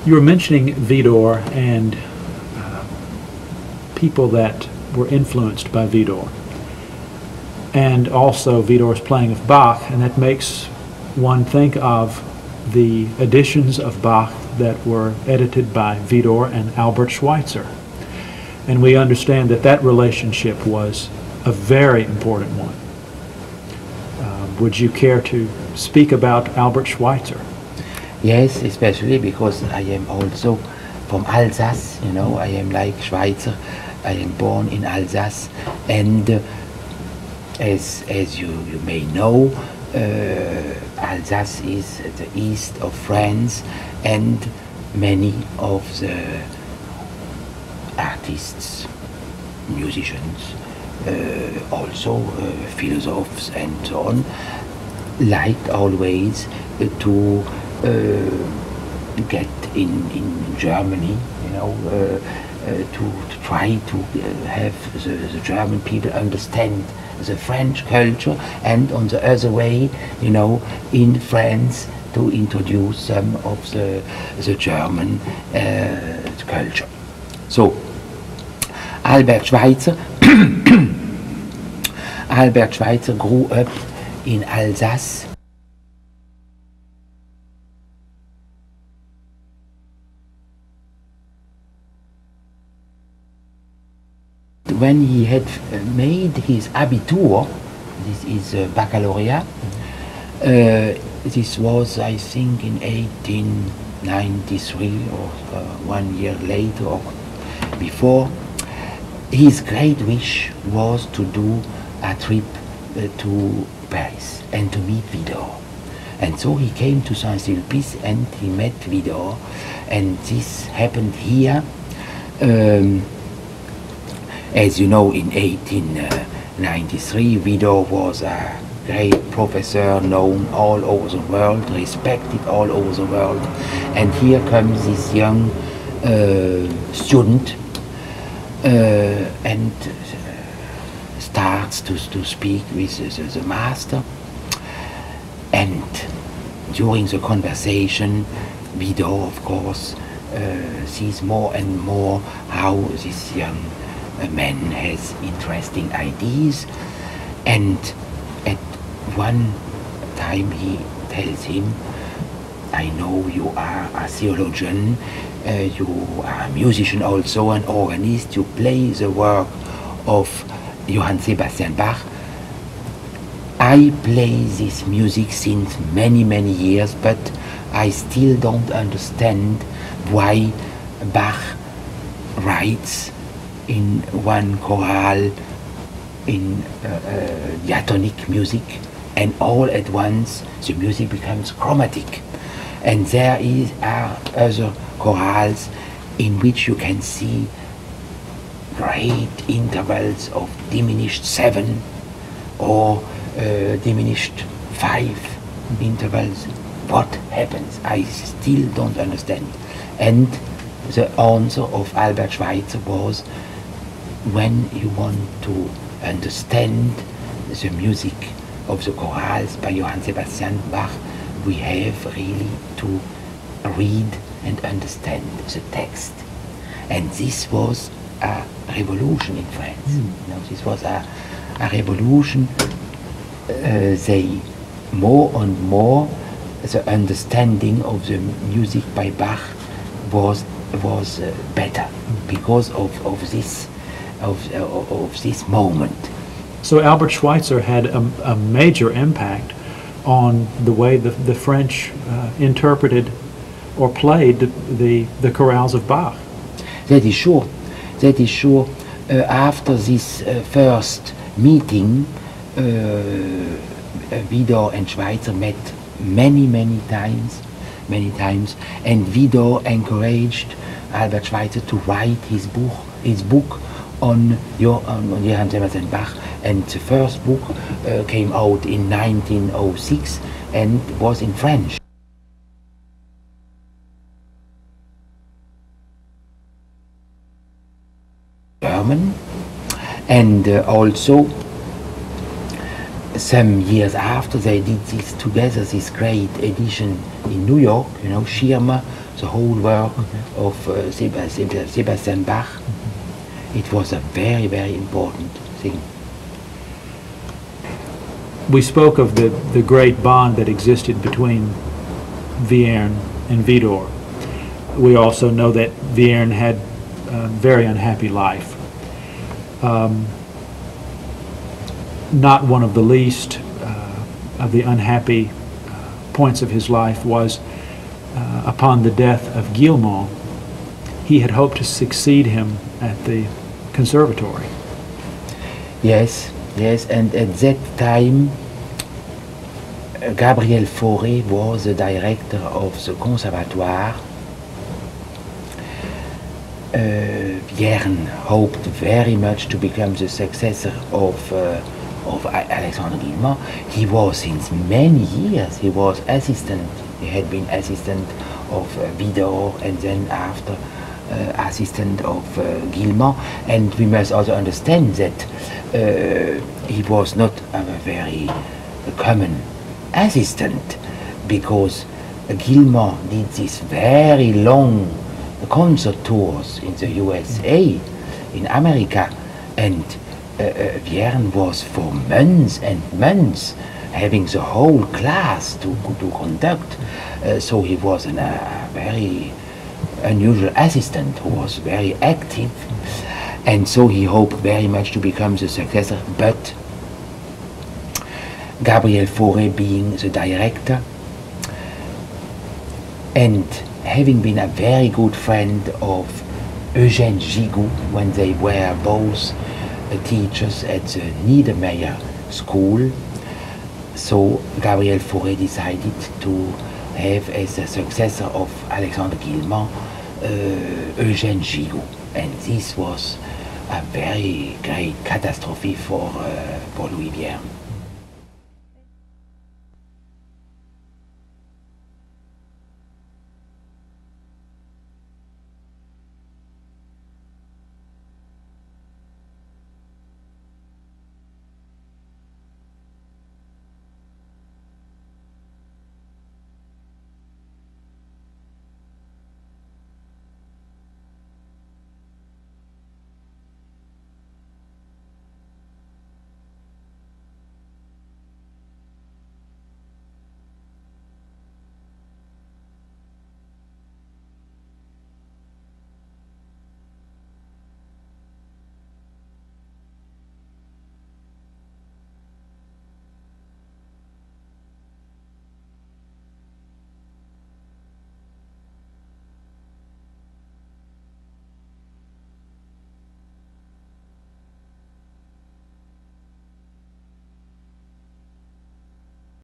You were mentioning Widor and people that were influenced by Widor, and also Widor's playing of Bach, and that makes one think of the editions of Bach that were edited by Widor and Albert Schweitzer. And we understand that that relationship was a very important one. Would you care to speak about Albert Schweitzer? Yes, especially because I am also from Alsace, you know, I am like Schweitzer. I am born in Alsace, and as you may know, Alsace is the east of France, and many of the artists, musicians, also philosophers and so on, liked always to get in Germany, you know, to try to have the German people understand the French culture, and on the other way, you know, in France to introduce some of the German culture. So Albert Schweitzer Albert Schweitzer grew up in Alsace. When he had made his Abitur, this is baccalaureate, this was, I think, in 1893 or 1 year later or before, his great wish was to do a trip to Paris and to meet Widor. And so he came to Saint-Sulpice and he met Widor, and this happened here. As you know, in 1893, Widor was a great professor, known all over the world, respected all over the world. And here comes this young student and starts to speak with the master. And during the conversation, Widor, of course, sees more and more how this young man has interesting ideas, and at one time he tells him, I know you are a theologian, you are a musician also, an organist, you play the work of Johann Sebastian Bach. I play this music since many years, but I still don't understand why Bach writes in one chorale in diatonic music, and all at once the music becomes chromatic, and there are other chorales in which you can see great intervals of diminished 7 or diminished 5 intervals. What happens? I still don't understand. And the answer of Albert Schweitzer was, when you want to understand the music of the chorales by Johann Sebastian Bach, we have really to read and understand the text. And this was a revolution in France. You know, this was a revolution. They more and more, the understanding of the music by Bach was better because of this moment. So Albert Schweitzer had a major impact on the way the French interpreted or played the chorales of Bach. That is sure. That is sure. After this first meeting, Widor and Schweitzer met many times, and Widor encouraged Albert Schweitzer to write his book on Johann Sebastian Bach, and the first book came out in 1906 and was in French. German, and also some years after, they did this together, this great edition in New York, you know, Schirmer, the whole work of Sebastian Bach. It was a very, very important thing. We spoke of the great bond that existed between Vierne and Widor. We also know that Vierne had a very unhappy life. Not one of the least of the unhappy points of his life was upon the death of Guillemot. He had hoped to succeed him at the conservatory. Yes, yes, and at that time Gabriel Fauré was the director of the conservatoire. Vierne hoped very much to become the successor of Alexandre Guillemot. He was since many years, he was assistant, he had been assistant of Widor and then after assistant of Guillemot. And we must also understand that he was not a very common assistant, because Guillemot did this very long concert tours in the USA, in America, and Vierne was for months and months having the whole class to conduct. So he was a very unusual assistant who was very active, and so he hoped very much to become the successor. But Gabriel Fauré being the director and having been a very good friend of Eugène Gigoux when they were both teachers at the Niedermeyer School, so Gabriel Fauré decided to have as a successor of Alexandre Guillemot Eugène Gigoux, and this was a very great catastrophe for Louis Vierne.